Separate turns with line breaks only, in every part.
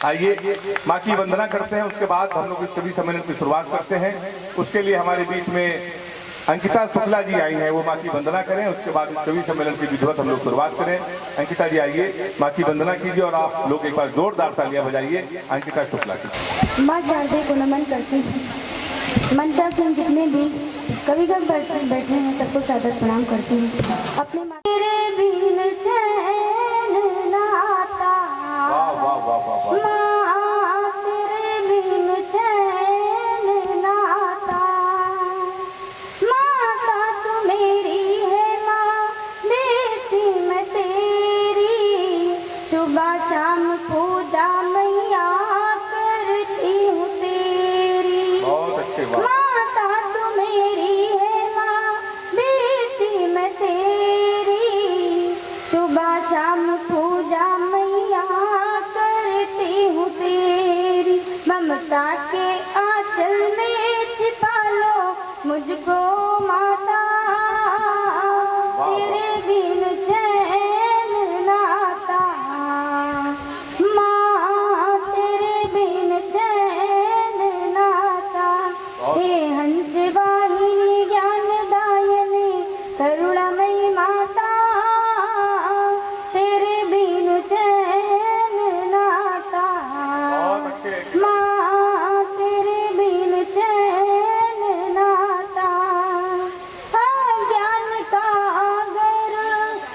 आइए माँ की वंदना करते हैं, उसके बाद हम लोग इस कवि सम्मेलन की शुरुआत करते हैं। उसके लिए हमारे बीच में अंकिता शुक्ला जी आई हैं, वो माँ की वंदना करें, उसके बाद इस कवि सम्मेलन की विधिवत हम लोग शुरुआत करें। अंकिता जी आइए, माँ की वंदना कीजिए और आप लोग एक बार जोरदार तालियां बजाइए अंकिता शुक्ला की।
माँ शारदे को नमन करती हूँ। मंचा सिंह जितने भी कविगण बैठे हैं सबको सादर प्रणाम करती हूँ। अपने तेरे बिन चैन नाता,
वाह वाह वाह वाह वाह।
माँ तेरे बिन चैन नाता, माता तू मेरी है माँ, बेटी मैं तेरी, सुबह शाम पूजा मैया करती हूँ तेरी।
बहुत अच्छे, वाह।
माता तू मेरी है माँ, बेटी मैं तेरी, सुबह शाम पूजा मैया करती हूँ तेरी। ममता के आंचल में छिपा लो मुझको माता, तेरे बिन चैन नाता, माँ तेरे बिन चैन नाता। हे हंस वाहिनी ज्ञानदायिनी करुणामयी माता, तेरे बिन चैन नाता,
बहुत अच्छे।
माँ तेरे बिन चैन नाता। ज्ञान का अगर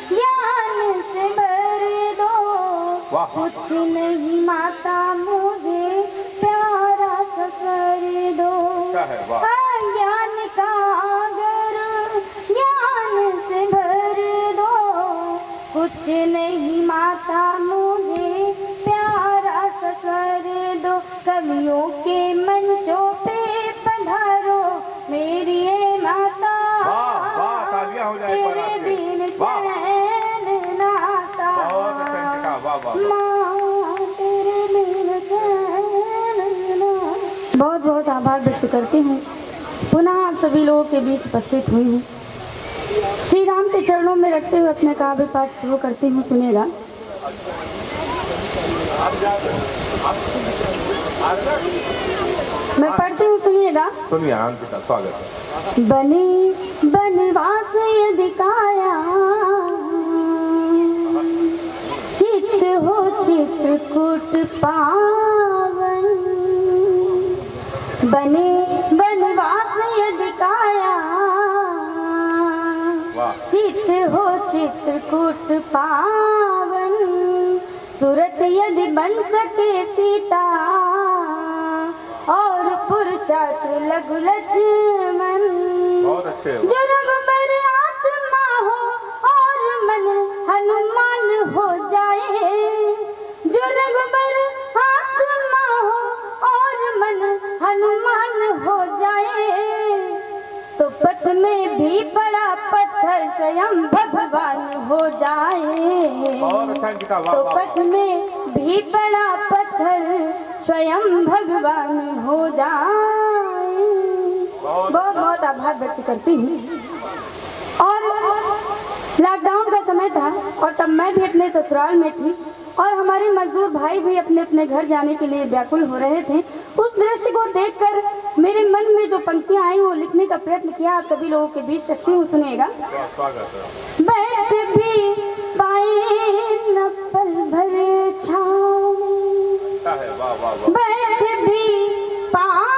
ज्ञान से भर दो,
वाह।
कुछ नहीं माता मुझे प्यारा सफर दो।
क्या है, वाह।
ज्ञान का अगर ज्ञान से भर दो, कुछ नहीं माता मुझे प्यारा सफर दो। कवियों के मंचों पे पधारो मेरी ये माता,
वाह वाह, तालियां हो जाए पर
तेरे
आपके।
बिन
वाह।
चैन नाता,
बहुत अच्छा अंकिता, वाह वाह वाह।
माँ तेरे बिन चैन नाता। बहुत बहुत आभार व्यक्त करती हूँ। पुनः आप सभी लोगों के बीच उपस्थित हुई हूँ। श्री राम के चरणों में रखते हुए अपने काव्य पाठ शुरू करती हूँ, सुनेगा। मैं पढ़ती हूँ, सुनिएगा।
सुनिए अंकिता, स्वागत है।
बने बनवास यदि काया, चित्त हो चित्रकूट पावन। बने बनवास यदि काया,
वाह।
चित्त हो चित्रकूट पावन। सूरत यदि बन सके सीता, और पुरुषार्थ लघु लक्ष्मण।
बहुत अच्छे।
जो रघुबर आत्मा हो और मन हनुमान हो जाए, जो रघुबर आत्मा हो और मन हनुमान हो जाए, तो पथ में भी बड़ा पत्थर स्वयं भगवान हो जाए।
बहुत अच्छा अंकिता, वाह
तो
वाह
पथ में भी बड़ा पत्थर स्वयं भगवान हो जाए। बहुत बहुत आभार व्यक्त करती हूँ। और लॉकडाउन का समय था और तब मैं भी अपने ससुराल में थी और हमारे मजदूर भाई भी अपने अपने घर जाने के लिए व्याकुल हो रहे थे। उस दृश्य को देखकर मेरे मन में जो पंक्तियां आई वो लिखने का प्रयत्न किया, आप सभी लोगों के बीच रखती हूँ, सुनिएगा।
स्वागत है।
बैठ भी पाए न पल भर छाँव में,
क्या है, वाह वाह वाह।
बैठ भी पाए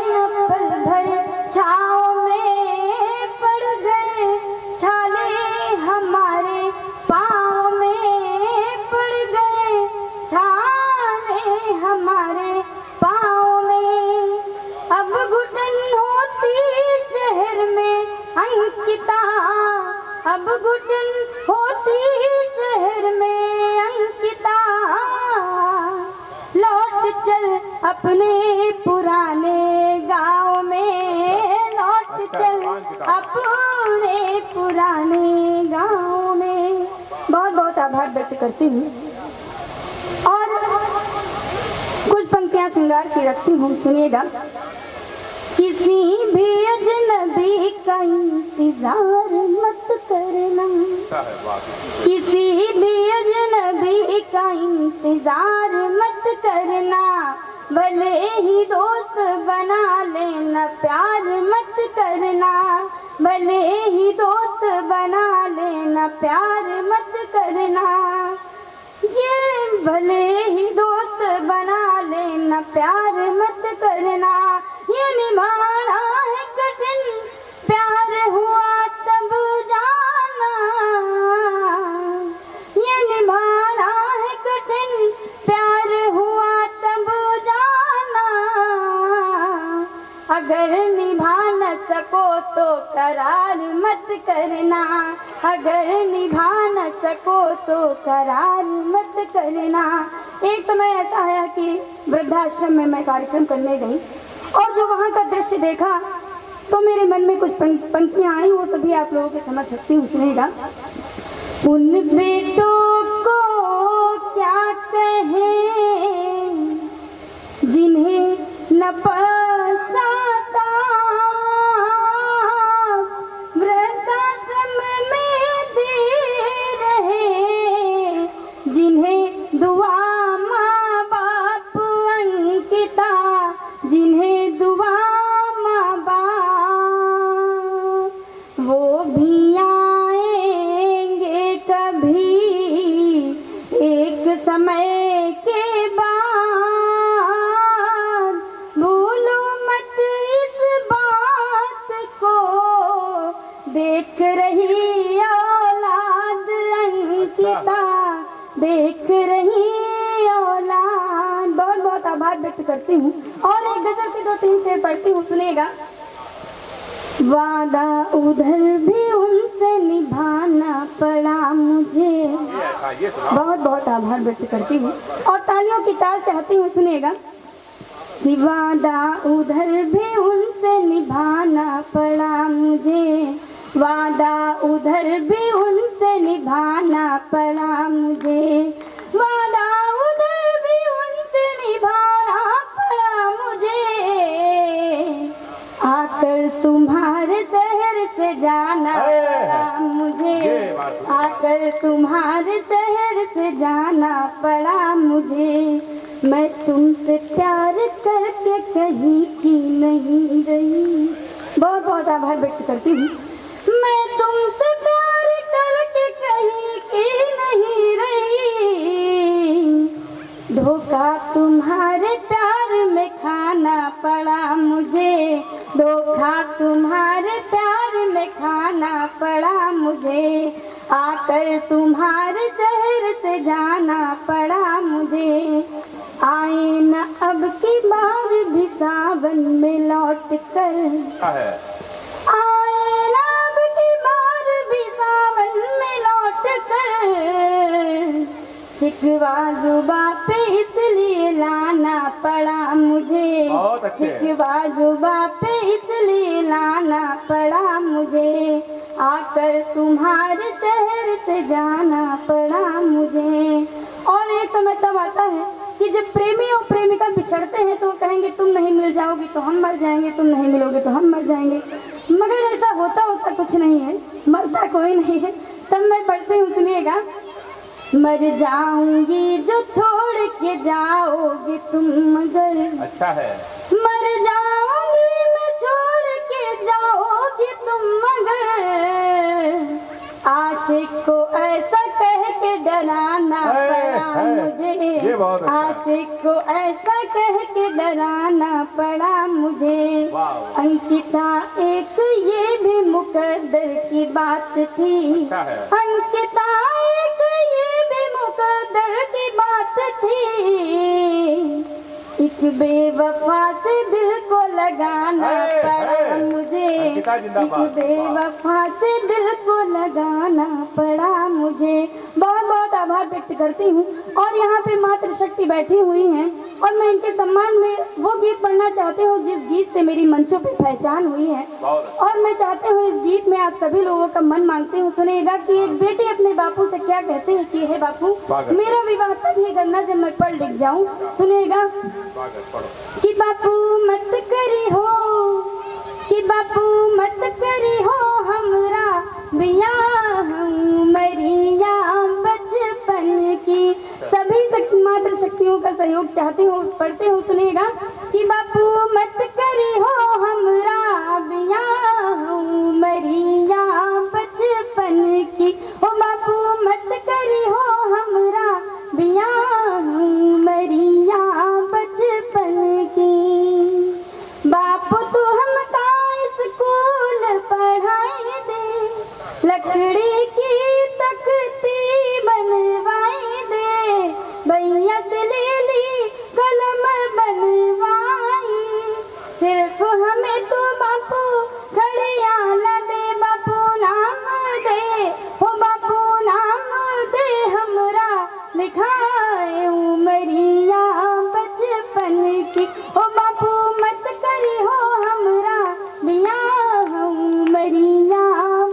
न पल भर छाँव में, पड़ गए छाले हमारे पाँव में, पड़ गए छाले हमारे पाँव में। अब घुटन होती शहर में अंकिता, अब घुटन होती शहर में अंकिता। लौट चल अपने पुराने गांव में, लौट चल अपने पुराने गांव में। बहुत बहुत आभार व्यक्त करती हूँ और कुछ पंक्तियां श्रृंगार की रखती हूँ, सुनिएगा। किसी भी अजनबी का इंतजार मत करना, किसी भी अजनबी का इंतजार भले ही दोस्त बना लेना प्यार मत करना, भले ही दोस्त बना लेना प्यार मत करना, ये भले ही दोस्त बना लेना प्यार मत करना, ये निभाना है कठिन प्यार हुआ तब जाना, ये निभाना है कठिन प्यार हुआ तब जाना, अगर निभा न सको तो करार मत करना, अगर निभा न सको तो करार मत करना। एक समय ऐसा आया कि वृद्धाश्रम में मैं कार्यक्रम करने गई और जो वहाँ का दृश्य देखा तो मेरे मन में कुछ पंक्तियाँ आई, वो सभी आप लोगों के समझ सकती हूँ, सुनिएगा। उन बेटों को क्या कहें जिन्हें न पछताता, वृद्धाश्रम में दे रहे जिन्हें दुआ माँ बाप अंकिता, जिन्हें दुआ माँ बाप, वो भी आएंगे कभी एक समय के बाद, भूलो मत इस बात को, देख रही औलाद अंकिता, देख रही औलाद। बहुत बहुत आभार व्यक्त करती हूँ और एक गजल के 2-3 शेर पढ़ती हूँ, सुनिएगा। वादा उधर भी उनसे निभाना पड़ा मुझे, बहुत बहुत आभार व्यक्त करती हूँ और तालियों की ताल चाहती हूँ, सुनिएगा। कि वादा उधर भी उनसे निभाना पड़ा मुझे, वादा उधर भी उनसे निभाना पड़ा मुझे, वादा उधर भी उनसे निभाना पड़ा मुझे, आकर तुम्हारे शहर से जाना पड़ा मुझे, आकर तुम्हारे शहर से जाना पड़ा मुझे, मैं तुमसे प्यार करके कहीं की नहीं रही। बहुत बहुत आभार व्यक्त करती हूँ। मैं तुमसे प्यार करके कहीं की नहीं रही, धोखा तुम्हारे प्यार में खाना पड़ा मुझे, धोखा तुम्हारे प्यार में खाना पड़ा मुझे, आकर तुम्हारे शहर से जाना पड़ा मुझे, आए न अब की बार भी सावन में लौट कर, आए न अब की बार भी सावन में लौट कर, शिकवा जुबा पे इसलिए लाना पड़ा मुझे, शिकवा जुबा पे इसलिए लाना पड़ा मुझे, आकर तुम्हारे शहर से जाना पड़ा मुझे। और एक समय तब आता है कि जब प्रेमी और प्रेमिका बिछड़ते हैं तो कहेंगे तुम नहीं मिल जाओगी तो हम मर जाएंगे, तुम नहीं मिलोगे तो हम मर जाएंगे, मगर ऐसा होता कुछ नहीं है, मरता कोई नहीं है। तब मैं पढ़ती हूँ, सुनिएगा। मर जाऊंगी जो छोड़ के जाओगे तुम मगर,
अच्छा है,
मर जाऊंगी मैं छोड़ के जाओगे तुम मगर, आशिक को ऐसा कह के डराना पड़ा मुझे, आशिक को ऐसा कह के डराना पड़ा मुझे, अंकिता एक ये भी मुकद्दर की बात थी, अंकिता एक ये भी मुकद्दर की बात थी, एक बेवफा से दिल को लगाना पड़ा मुझे, एक बेवफा से दिल को लगाना पड़ा मुझे। बहुत बहुत आभार व्यक्त करती हूँ और यहाँ पे मातृशक्ति बैठी हुई हैं और मैं इनके सम्मान में वो गीत पढ़ना चाहती हूँ जिस गीत से मेरी मंचों पे पहचान हुई है, और मैं चाहती हूँ इस गीत में आप सभी लोगों का मन मांगती हूँ, सुनिएगा कि एक बेटी अपने बापू से क्या कहते हैं कि हे बापू मेरा विवाह तभी करना जब मैं पढ़ लिख जाऊँ। सुनिएगा कि बापू मत करी हो, कि बापू मत करी हो हमरा बियाह, मरिया बचपन की। सभी मातृशक्ति खुशियों का सहयोग चाहती हूँ, पढ़ते हूँ, सुनिएगा कि बापू मत करी हो हमरा बियाह मरिया बचपन की, ओ बापू मत करी हो हमरा बियाह मरिया बचपन की। बापू तू हमका स्कूल पढ़ाई दे, लकड़ी की तख्ती बनवाई दे, भैया से ले ली कलम बनवाई, सिर्फ हमें तो बापू घड़ियाला दे, बापू नाम दे, हो बापू नाम दे हमरा लिखाए उमरिया बचपन की, ओ बापू मत करी हो हमरा बियाह उमरिया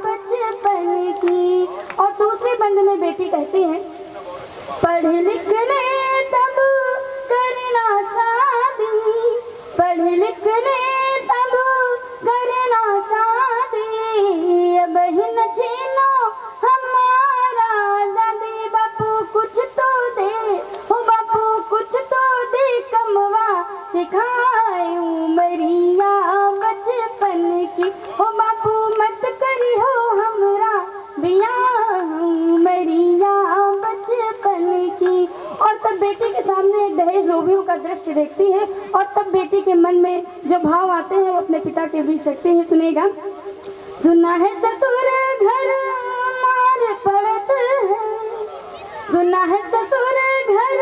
बचपन की। और दूसरे बंद में बेटी कहती है, पढ़ लिख ले तब करना शादी, पढ़ लिख ले तब करना शादी, अब ही न छीनो हमारा दादी, बापू कुछ तो दे, हो बापू कुछ तो दे, कमवा सिखाए उमरिया बचपन की, हो बापू मत करी हो हमरा बियाह उमरिया बचपन की। और तब बेटी के सामने एक दहेज लोभियों का दृश्य देखती है और तब बेटी के मन में जो भाव आते हैं वो अपने पिता के बीच सकते हैं, सुनेगा। सुना है ससुर घर मार पड़त है, सुना है ससुर घर